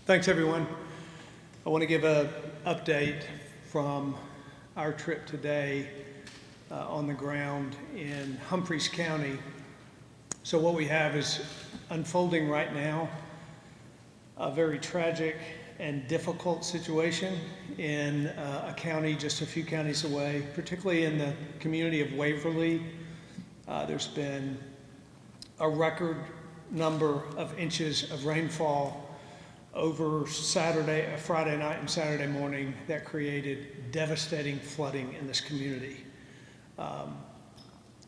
Thanks, everyone. I want to give an update from our trip today on the ground in Humphreys County. So what we have is unfolding right now a very tragic and difficult situation in a county just a few counties away, particularly in the community of Waverly. There's been a record number of inches of rainfall over Friday night and Saturday morning that created devastating flooding in this community.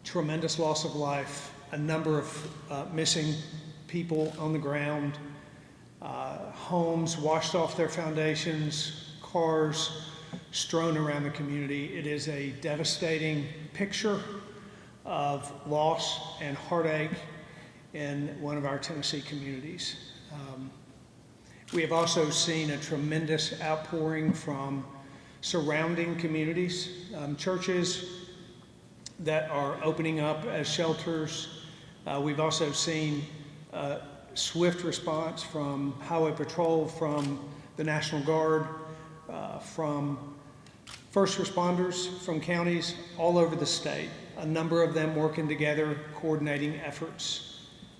Tremendous loss of life, a number of missing people on the ground, homes washed off their foundations, cars strewn around the community. It is a devastating picture of loss and heartache in one of our Tennessee communities. We have also seen a tremendous outpouring from surrounding communities, churches that are opening up as shelters. We've also seen a swift response from Highway Patrol, from the National Guard, from first responders from counties all over the state, a number of them working together, coordinating efforts.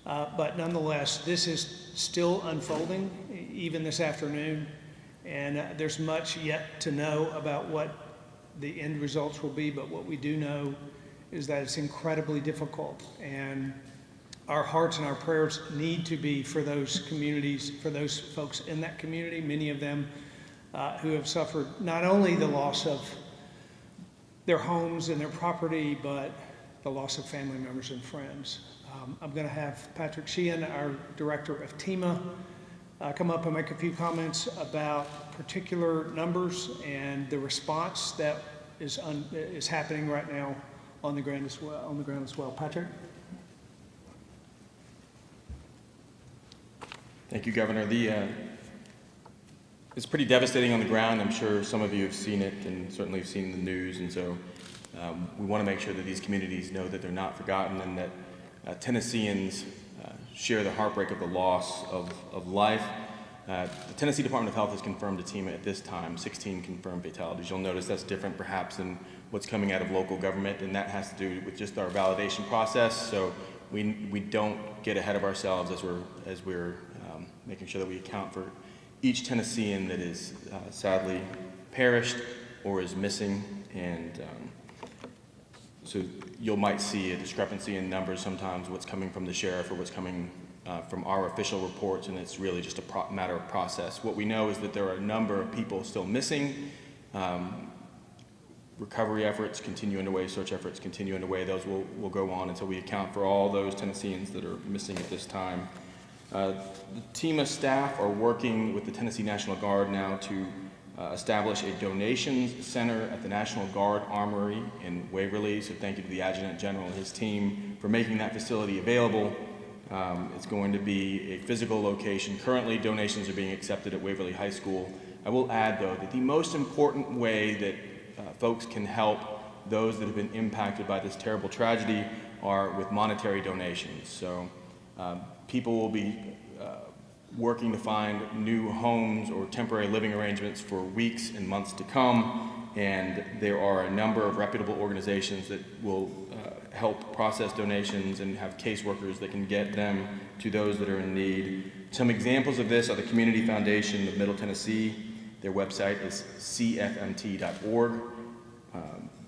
But nonetheless, this is still unfolding, even this afternoon, and there's much yet to know about what the end results will be, but what we do know is that it's incredibly difficult, and our hearts and our prayers need to be for those communities, for those folks in that community, many of them who have suffered not only the loss of their homes and their property, but the loss of family members and friends. I'm going to have Patrick Sheehan, our director of TEMA, come up and make a few comments about particular numbers and the response that is happening right now on the ground as well. Patrick? Thank you, Governor. It's pretty devastating on the ground. I'm sure some of you have seen it and certainly have seen the news, and so we want to make sure that these communities know that they're not forgotten and that Tennesseans share the heartbreak of the loss of life. The Tennessee Department of Health has confirmed a team at this time, 16 confirmed fatalities. You'll notice that's different perhaps than what's coming out of local government, and that has to do with just our validation process. So we don't get ahead of ourselves as we're making sure that we account for each Tennessean that is sadly perished or is missing. And so you might see a discrepancy in numbers sometimes, what's coming from the sheriff or what's coming from our official reports, and it's really just a matter of process. What we know is that there are a number of people still missing. Recovery efforts continue underway, search efforts continue underway. Those will go on until we account for all those Tennesseans that are missing at this time. The TEMA staff are working with the Tennessee National Guard now to establish a donations center at the National Guard Armory in Waverly. So thank you to the Adjutant General and his team for making that facility available. It's going to be a physical location. Currently, donations are being accepted at Waverly High School. I will add, though, that the most important way that folks can help those that have been impacted by this terrible tragedy are with monetary donations. So people will be working to find new homes or temporary living arrangements for weeks and months to come, and there are a number of reputable organizations that will help process donations and have caseworkers that can get them to those that are in need. Some examples of this are the Community Foundation of Middle Tennessee. Their website is cfmt.org.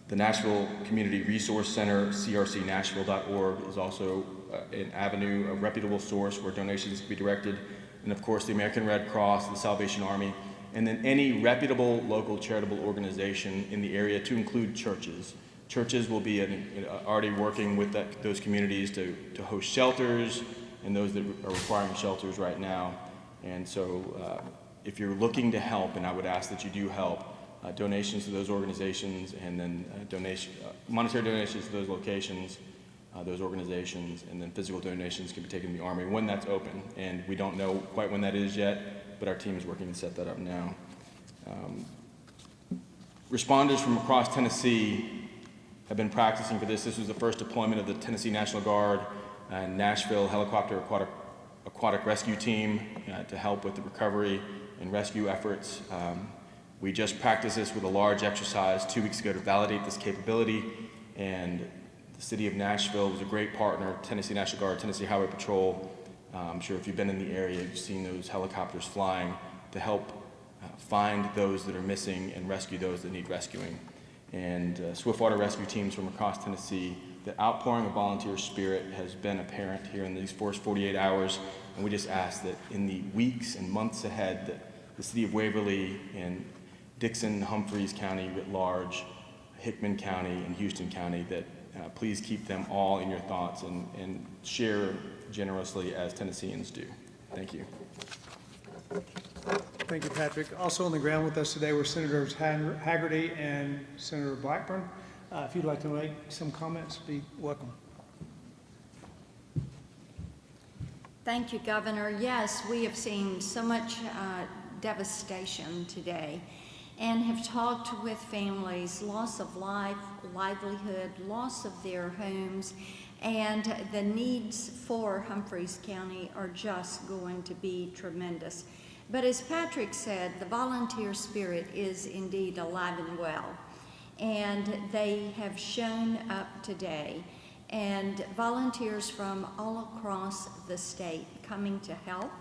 The Nashville Community Resource Center, crcnashville.org, is also an avenue, a reputable source where donations can be directed. And of course, the American Red Cross, the Salvation Army, and then any reputable local charitable organization in the area, to include churches. Churches will be already working with those communities to host shelters and those that are requiring shelters right now. And so if you're looking to help, and I would ask that you do help, donations to those organizations, and then monetary donations to those locations, those organizations, and then physical donations can be taken to the Army when that's open. And we don't know quite when that is yet, but our team is working to set that up now. Responders from across Tennessee have been practicing for this. This was the first deployment of the Tennessee National Guard and Nashville Helicopter aquatic rescue team to help with the recovery and rescue efforts. We just practiced this with a large exercise 2 weeks ago to validate this capability, and the city of Nashville was a great partner, Tennessee National Guard, Tennessee Highway Patrol. I'm sure if you've been in the area, you've seen those helicopters flying to help find those that are missing and rescue those that need rescuing. And swiftwater rescue teams from across Tennessee, the outpouring of volunteer spirit has been apparent here in these first 48 hours, and we just ask that in the weeks and months ahead that the city of Waverly and Dixon, Humphreys County at large, Hickman County and Houston County, that please keep them all in your thoughts and share generously as Tennesseans do. Thank you. Thank you, Patrick. Also on the ground with us today were Senators Haggerty and Senator Blackburn. If you'd like to make some comments, be welcome. Thank you, Governor. Yes, we have seen so much devastation today and have talked with families, loss of life, livelihood, loss of their homes, and the needs for Humphreys County are just going to be tremendous. But as Patrick said, the volunteer spirit is indeed alive and well, and they have shown up today, and volunteers from all across the state coming to help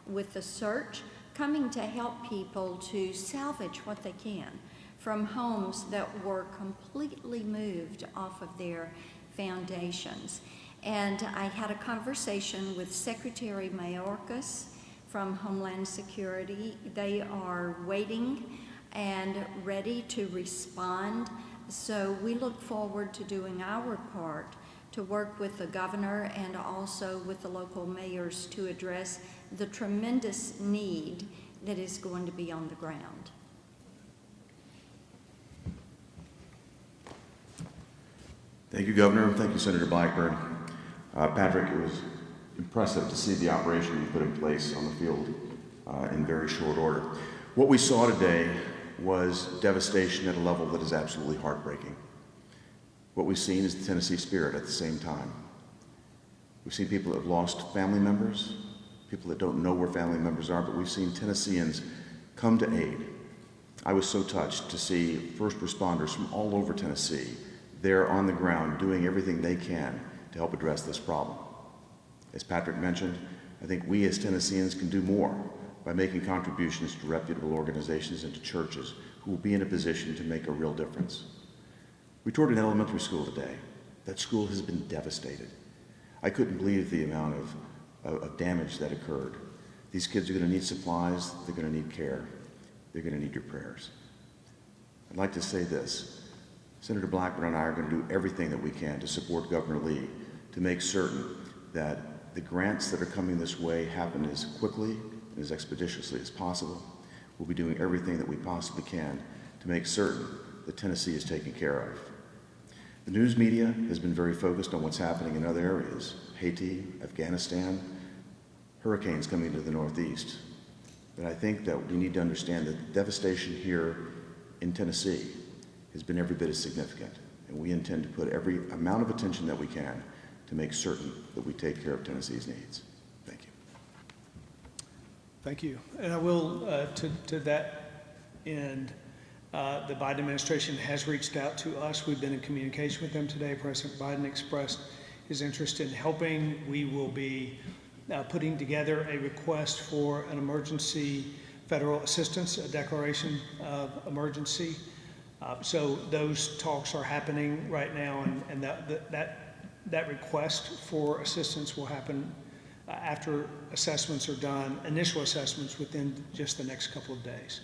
with the search, coming to help people to salvage what they can from homes that were completely moved off of their foundations. And I had a conversation with Secretary Mayorkas from Homeland Security. They are waiting and ready to respond. So we look forward to doing our part to work with the governor and also with the local mayors to address the tremendous need that is going to be on the ground. Thank you, Governor. Thank you, Senator Blackburn. Patrick, it was impressive to see the operation you put in place on the field in very short order. What we saw today was devastation at a level that is absolutely heartbreaking. What we've seen is the Tennessee spirit at the same time. We've seen people that have lost family members, people that don't know where family members are, but we've seen Tennesseans come to aid. I was so touched to see first responders from all over Tennessee there on the ground doing everything they can to help address this problem. As Patrick mentioned, I think we as Tennesseans can do more by making contributions to reputable organizations and to churches who will be in a position to make a real difference. We toured an elementary school today. That school has been devastated. I couldn't believe the amount of damage that occurred. These kids are going to need supplies, they're going to need care, they're going to need your prayers. I'd like to say this. Senator Blackburn and I are going to do everything that we can to support Governor Lee to make certain that the grants that are coming this way happen as quickly and as expeditiously as possible. We'll be doing everything that we possibly can to make certain that Tennessee is taken care of. The news media has been very focused on what's happening in other areas, Haiti, Afghanistan, hurricanes coming to the Northeast. But I think that we need to understand that the devastation here in Tennessee has been every bit as significant, and we intend to put every amount of attention that we can to make certain that we take care of Tennessee's needs. Thank you. Thank you. And I will, to that end, the Biden administration has reached out to us. We've been in communication with them today. President Biden expressed his interest in helping. We will be putting together a request for an emergency federal assistance, a declaration of emergency. So those talks are happening right now, and that request for assistance will happen after assessments are done, initial assessments within just the next couple of days.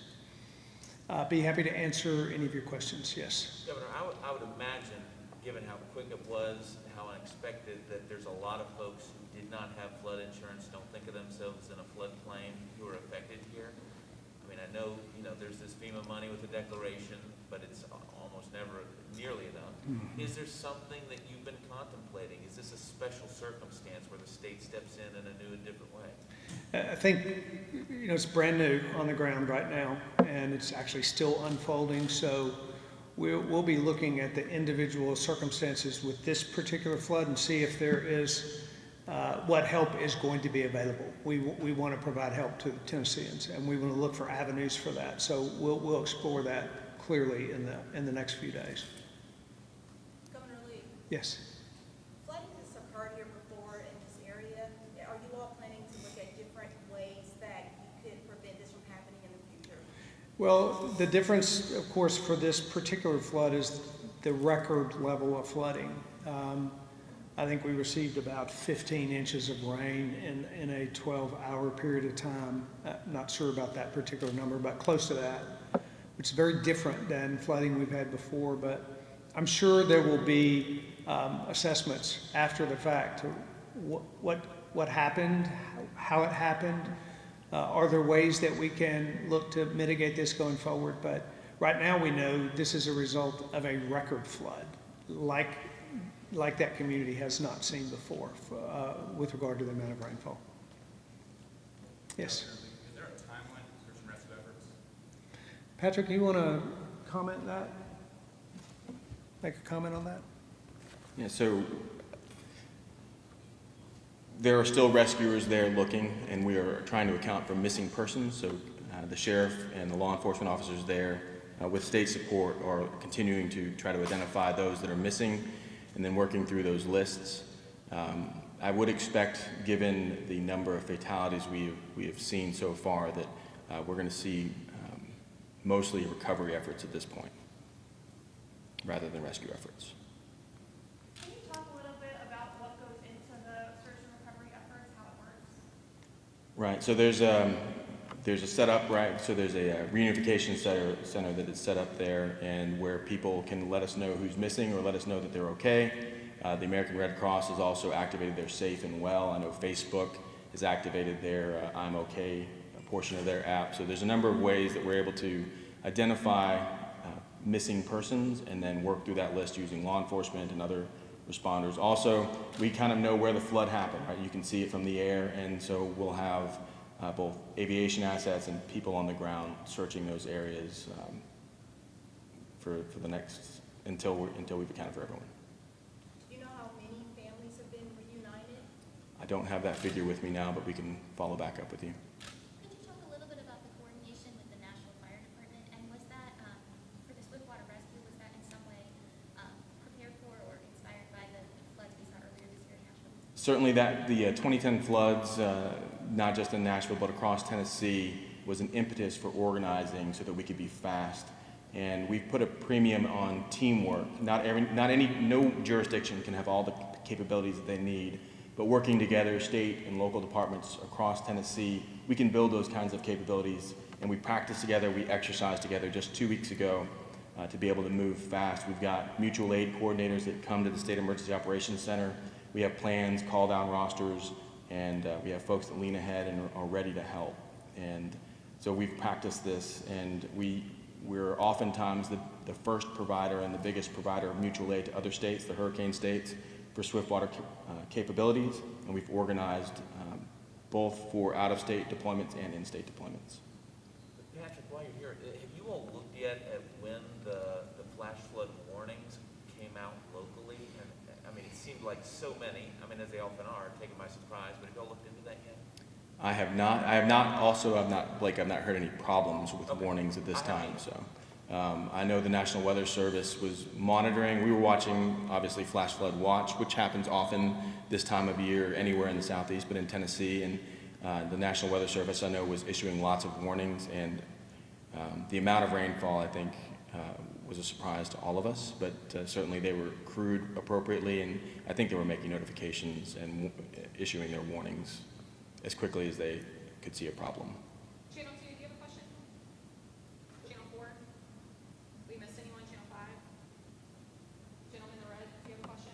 Be happy to answer any of your questions. Yes. Governor, I would imagine, given how quick it was, how unexpected, that there's a lot of folks who did not have flood insurance, don't think of themselves in a floodplain, who are affected here. I mean, I know, there's this FEMA money with the declaration, but it's almost never nearly enough. Mm-hmm. Is there something that you've been contemplating? Is this a special circumstance where the state steps in a new and different way? I think, it's brand new on the ground right now, and it's actually still unfolding. So we'll be looking at the individual circumstances with this particular flood and see if there is what help is going to be available. We want to provide help to Tennesseans, and we want to look for avenues for that. So we'll explore that clearly in the next few days. Governor Lee, Yes. flooding has occurred here before in this area. Are you all planning to look at different ways that you could prevent this from happening in the future? Well, the difference, of course, for this particular flood is the record level of flooding. I think we received about 15 inches of rain in a 12-hour period of time. Not sure about that particular number, but close to that, which is very different than flooding we've had before. But I'm sure there will be assessments after the fact. What happened, how it happened. Are there ways that we can look to mitigate this going forward? But right now we know this is a result of a record flood, like that community has not seen before with regard to the amount of rainfall. Yes. Is there a timeline for search and rescue efforts? Patrick, you want to comment on that? Make a comment on that? Yeah, so there are still rescuers there looking, and we are trying to account for missing persons. So the sheriff and the law enforcement officers there, with state support, are continuing to try to identify those that are missing, and then working through those lists. I would expect, given the number of fatalities we have seen so far, that we're going to see mostly recovery efforts at this point, rather than rescue efforts. Can you talk a little bit about what goes into the search and recovery efforts, how it works? Right. So there's a setup, right? So there's a reunification center that is set up there, and where people can let us know who's missing or let us know that they're okay. The American Red Cross has also activated their Safe and Well. I know Facebook has activated their I'm Okay portion of their app. So there's a number of ways that we're able to identify missing persons and then work through that list using law enforcement and other responders. Also, we kind of know where the flood happened, right? You can see it from the air, and so we'll have both aviation assets and people on the ground searching those areas for the next, until we've accounted for everyone. Do you know how many families have been reunited? I don't have that figure with me now, but we can follow back up with you. Could you talk a little bit about the coordination with the National Fire Department, and was that, for the Swiftwater rescue, was that in some way prepared for or inspired by the floods we saw earlier this year in Nashville? Certainly the 2010 floods, not just in Nashville but across Tennessee, was an impetus for organizing so that we could be fast. And we've put a premium on teamwork. No jurisdiction can have all the capabilities that they need, but working together, state and local departments across Tennessee, we can build those kinds of capabilities. And we practice together, we exercise together. Just 2 weeks ago, to be able to move fast, we've got mutual aid coordinators that come to the State Emergency Operations Center. We have plans, call down rosters, and we have folks that lean ahead and are ready to help. And so we've practiced this, and we're oftentimes the first provider and the biggest provider of mutual aid to other states, the hurricane states, for swiftwater capabilities, and we've organized both for out-of-state deployments and in-state deployments. Patrick, while you're here, have you all looked yet at when the flash flood warnings came out locally? And I mean, it seemed like so many, I mean, as they often are, taken by surprise, but have you all looked into that yet? I have not. Blake, I've not heard any problems with warnings at this time. So I know the National Weather Service was monitoring. We were watching, obviously, Flash Flood Watch, which happens often this time of year anywhere in the Southeast, but in Tennessee. And the National Weather Service, I know, was issuing lots of warnings. And the amount of rainfall, I think, was a surprise to all of us. But certainly they were crewed appropriately, and I think they were making notifications and issuing their warnings as quickly as they could see a problem. Channel 2, do you have a question? Channel 4? We missed anyone? Channel 5? Gentleman in the red, do you have a question?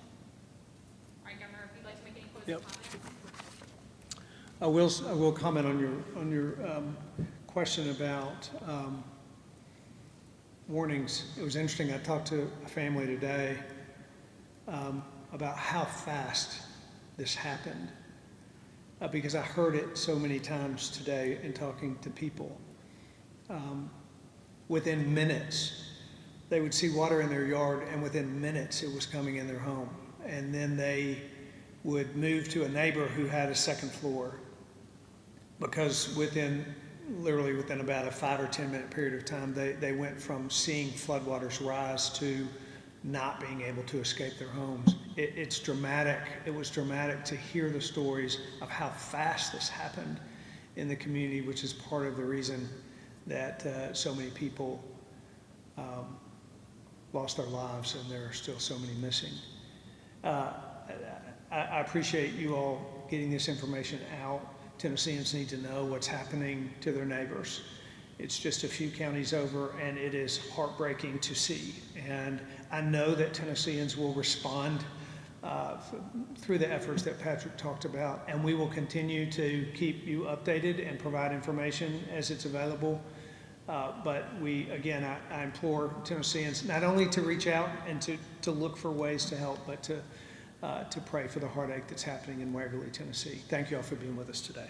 All right, Governor, if you'd like to make any closing comments. I will comment on your question about warnings. It was interesting. I talked to a family today about how fast this happened. Because I heard it so many times today in talking to people. Within minutes, they would see water in their yard, and within minutes it was coming in their home. And then they would move to a neighbor who had a second floor, because literally within about a 5 or 10 minute period of time, they went from seeing floodwaters rise to not being able to escape their homes. It's dramatic. It was dramatic to hear the stories of how fast this happened in the community, which is part of the reason that so many people lost their lives, and there are still so many missing. I appreciate you all getting this information out. Tennesseans need to know what's happening to their neighbors. It's just a few counties over, and it is heartbreaking to see. And I know that Tennesseans will respond through the efforts that Patrick talked about, and we will continue to keep you updated and provide information as it's available. But I implore Tennesseans not only to reach out and to look for ways to help, but to pray for the heartache that's happening in Waverly, Tennessee. Thank you all for being with us today.